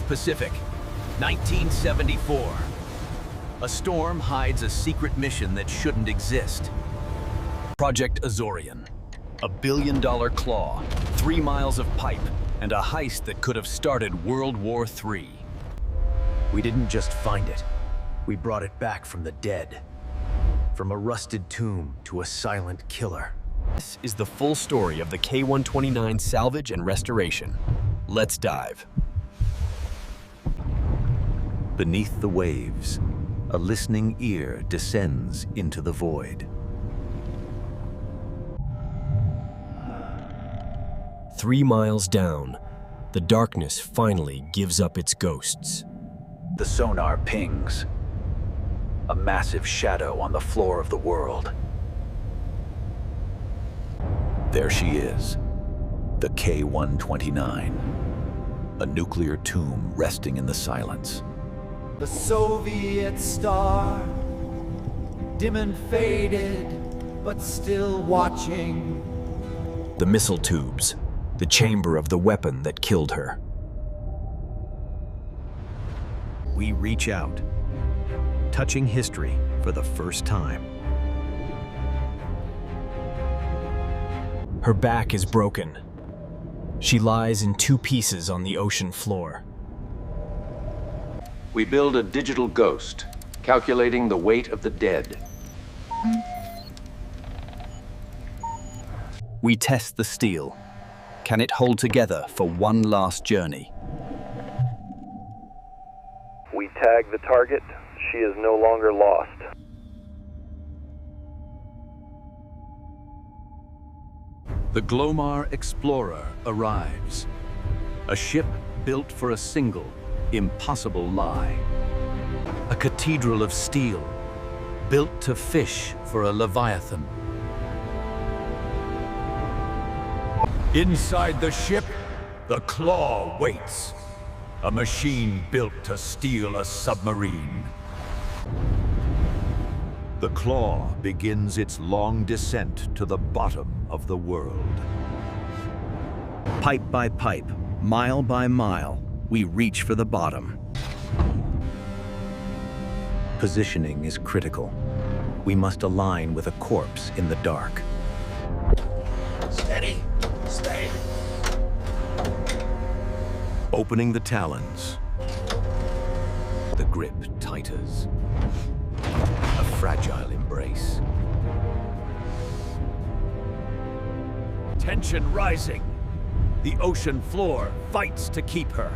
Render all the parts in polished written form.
Pacific, 1974. A storm hides a secret mission that shouldn't exist. Project Azorian. A billion-dollar claw, 3 miles of pipe, and a heist that could have started World War III. We didn't just find it. We brought it back from the dead. From a rusted tomb to a silent killer. This is the full story of the K-129 salvage and restoration. Let's dive. Beneath the waves, a listening ear descends into the void. 3 miles down, the darkness finally gives up its ghosts. The sonar pings. A massive shadow on the floor of the world. There she is, the K-129. A nuclear tomb resting in the silence. The Soviet star, dim and faded, but still watching. The missile tubes, the chamber of the weapon that killed her. We reach out, touching history for the first time. Her back is broken. She lies in 2 pieces on the ocean floor. We build a digital ghost, calculating the weight of the dead. We test the steel. Can it hold together for one last journey? We tag the target. She is no longer lost. The Glomar Explorer arrives. A ship built for a single, impossible lie. A cathedral of steel, built to fish for a leviathan. Inside the ship, the Claw waits. A machine built to steal a submarine. The Claw begins its long descent to the bottom of the world. Pipe by pipe, mile by mile, we reach for the bottom. Positioning is critical. We must align with a corpse in the dark. Steady, stay. Opening the talons. The grip tightens. A fragile embrace. Tension rising. The ocean floor fights to keep her.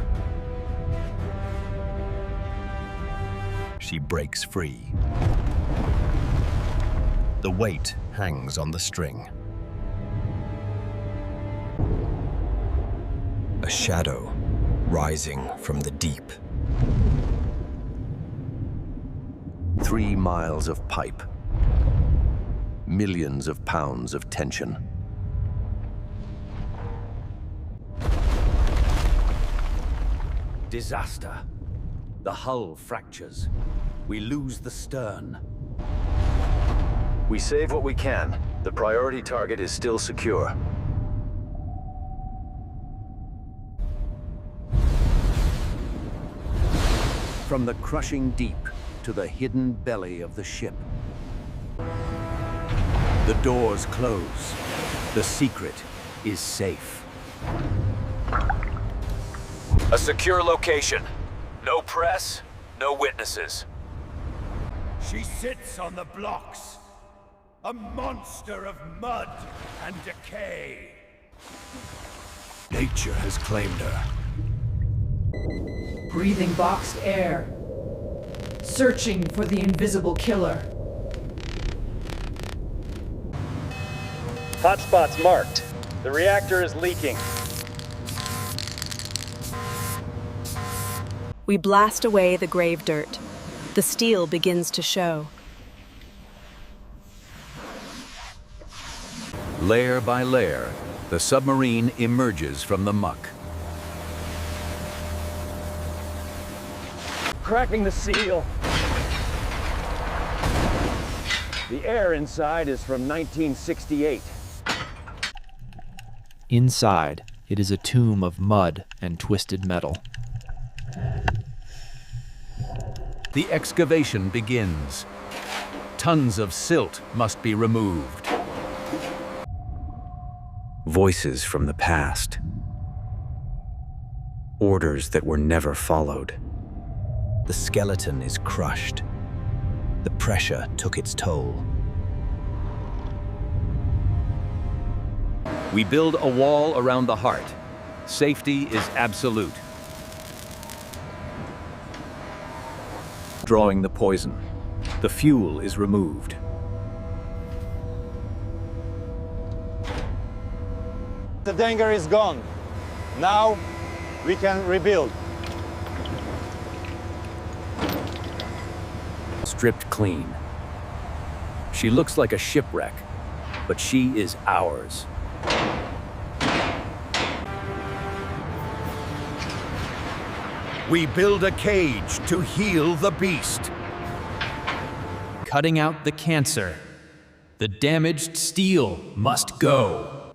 She breaks free. The weight hangs on the string. A shadow rising from the deep. 3 miles of pipe. Millions of pounds of tension. Disaster. The hull fractures. We lose the stern. We save what we can. The priority target is still secure. From the crushing deep to the hidden belly of the ship. The doors close. The secret is safe. A secure location. No press, no witnesses. She sits on the blocks, a monster of mud and decay. Nature has claimed her. Breathing boxed air. Searching for the invisible killer. Hotspots marked. The reactor is leaking. We blast away the grave dirt. The steel begins to show. Layer by layer, the submarine emerges from the muck. Cracking the seal. The air inside is from 1968. Inside, it is a tomb of mud and twisted metal. The excavation begins. Tons of silt must be removed. Voices from the past. Orders that were never followed. The skeleton is crushed. The pressure took its toll. We build a wall around the heart. Safety is absolute. Drawing the poison. The fuel is removed. The danger is gone. Now we can rebuild. Stripped clean. She looks like a shipwreck, but she is ours. We build a cage to heal the beast. Cutting out the cancer. The damaged steel must go.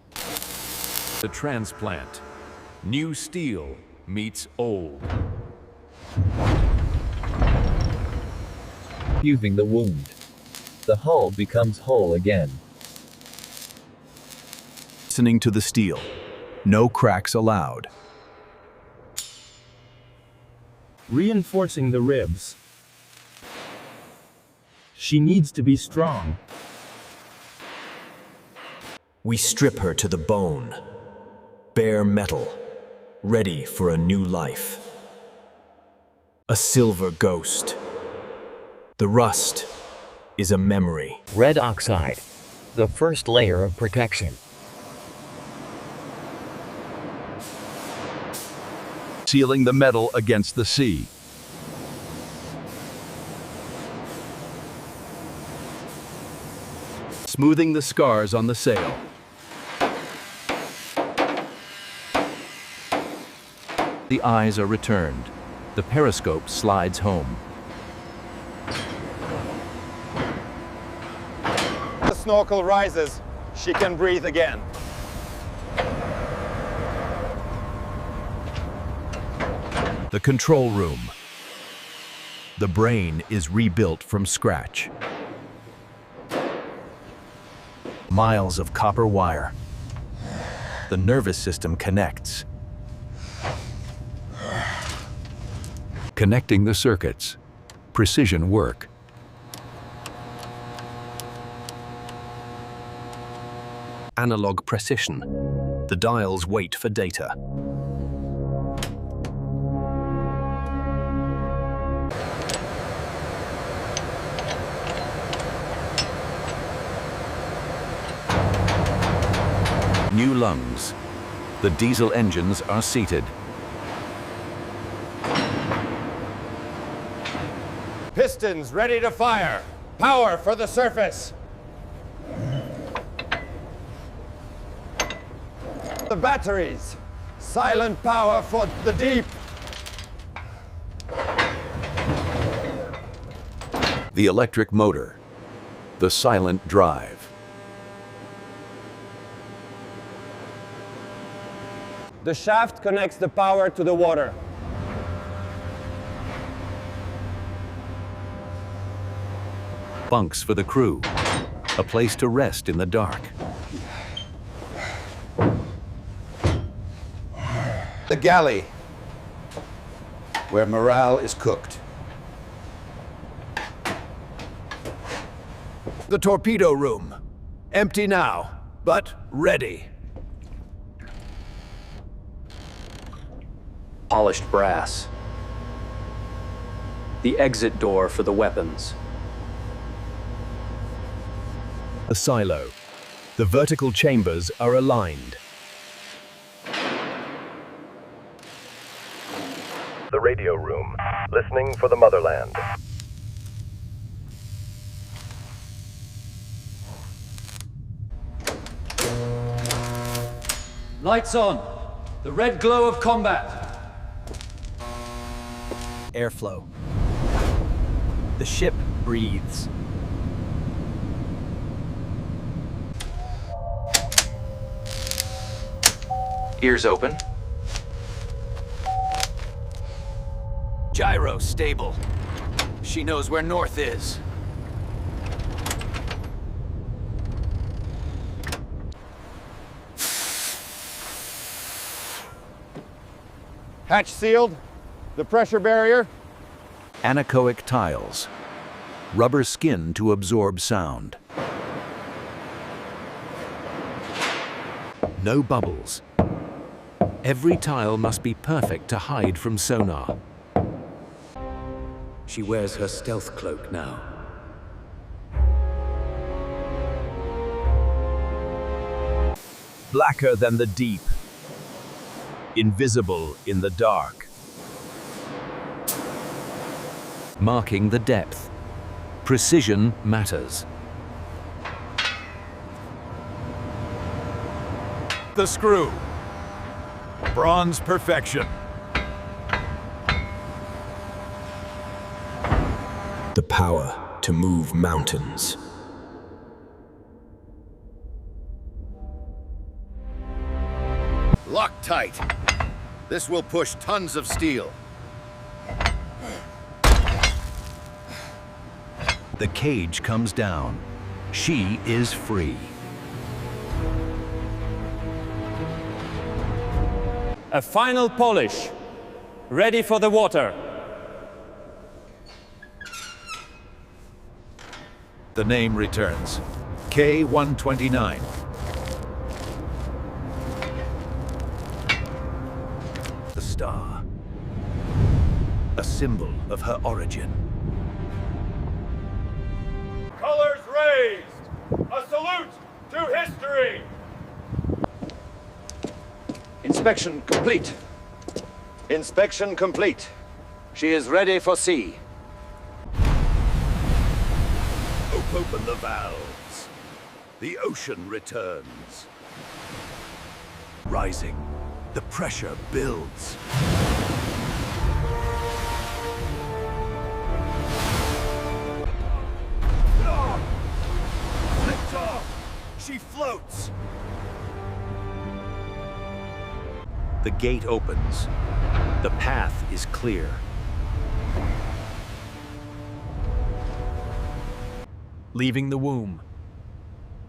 The transplant. New steel meets old. Fusing the wound. The hull becomes whole again. Listening to the steel. No cracks allowed. Reinforcing the ribs. She needs to be strong. We strip her to the bone. Bare metal. Ready for a new life. A silver ghost. The rust is a memory. Red oxide. The first layer of protection. Sealing the metal against the sea. Smoothing the scars on the sail. The eyes are returned. The periscope slides home. The snorkel rises. She can breathe again. The control room. The brain is rebuilt from scratch. Miles of copper wire. The nervous system connects. Connecting the circuits. Precision work. Analog precision. The dials wait for data. New lungs. The diesel engines are seated. Pistons ready to fire. Power for the surface. The batteries. Silent power for the deep. The electric motor. The silent drive. The shaft connects the power to the water. Bunks for the crew. A place to rest in the dark. The galley, where morale is cooked. The torpedo room. Empty now, but ready. Polished brass. The exit door for the weapons. The silo. The vertical chambers are aligned. The radio room. Listening for the motherland. Lights on. The red glow of combat. Airflow. The ship breathes. Ears open. Gyro stable. She knows where north is. Hatch sealed. The pressure barrier. Anechoic tiles. Rubber skin to absorb sound. No bubbles. Every tile must be perfect to hide from sonar. She wears her stealth cloak now. Blacker than the deep. Invisible in the dark. Marking the depth. Precision matters. The screw. Bronze perfection. The power to move mountains. Lock tight. This will push tons of steel. The cage comes down. She is free. A final polish. Ready for the water. The name returns. K-129. The star. A symbol of her origin. Colors raised! A salute to history! Inspection complete. Inspection complete. She is ready for sea. Open the valves. The ocean returns. Rising, the pressure builds. Lift off! She floats! The gate opens. The path is clear. Leaving the womb.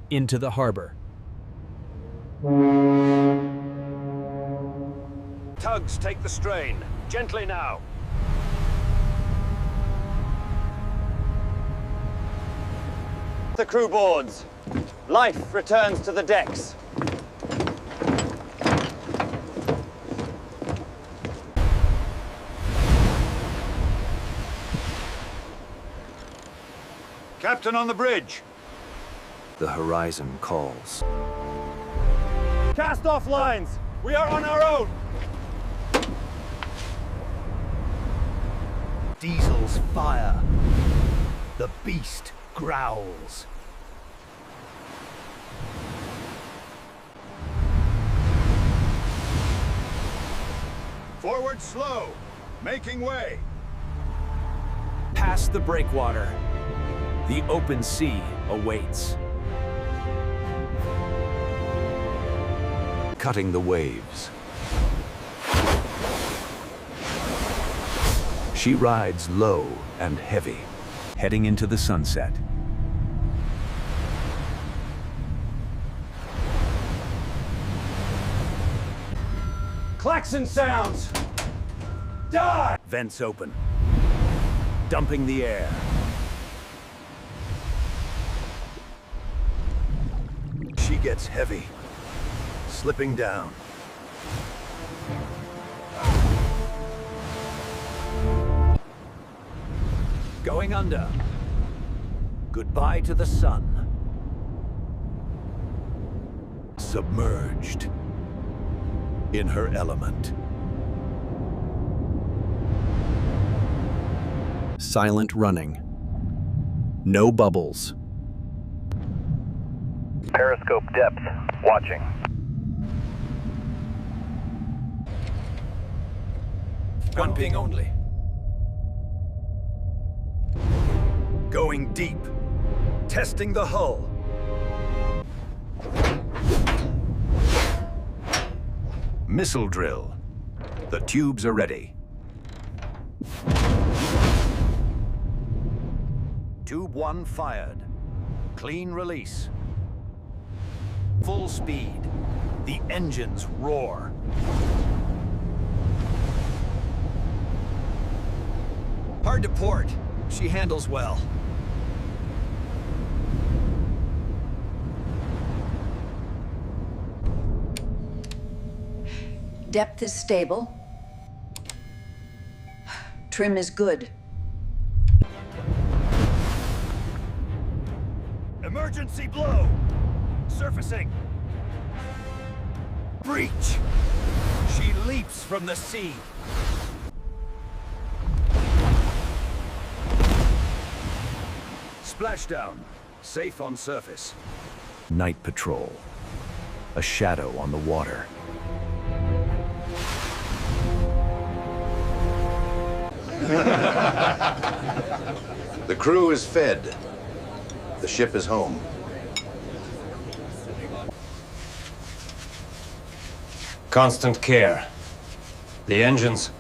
Into the harbor. Tugs take the strain. Gently now. The crew boards. Life returns to the decks. Captain on the bridge. The horizon calls. Cast off lines. We are on our own. Diesels fire. The beast growls. Forward slow. Making way. Past the breakwater. The open sea awaits. Cutting the waves. She rides low and heavy, heading into the sunset. Klaxon sounds. Die! Vents open, dumping the air. She gets heavy, slipping down. Going under. Goodbye to the sun. Submerged in her element. Silent running. No bubbles. Periscope depth. Watching. One ping only. Going deep. Testing the hull. Missile drill. The tubes are ready. Tube 1 fired. Clean release. Full speed. The engines roar. Hard to port. She handles well. Depth is stable. Trim is good. Emergency blow! Surfacing! Breach! She leaps from the sea! Splashdown. Safe on surface. Night patrol. A shadow on the water. The crew is fed. The ship is home. Constant care. The engines.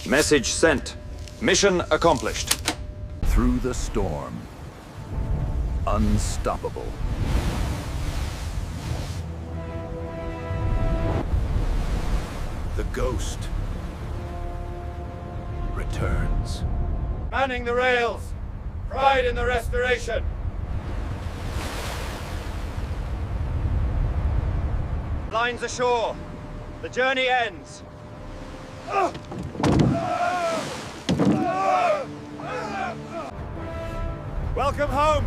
Message sent. Mission accomplished. Through the storm. Unstoppable. The Ghost returns. Manning the rails. Pride in the restoration. Lines ashore. The journey ends. Welcome home.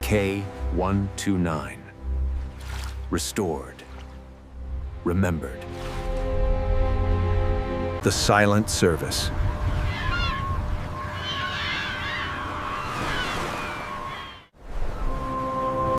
K-129. Restored. Remembered. The silent service.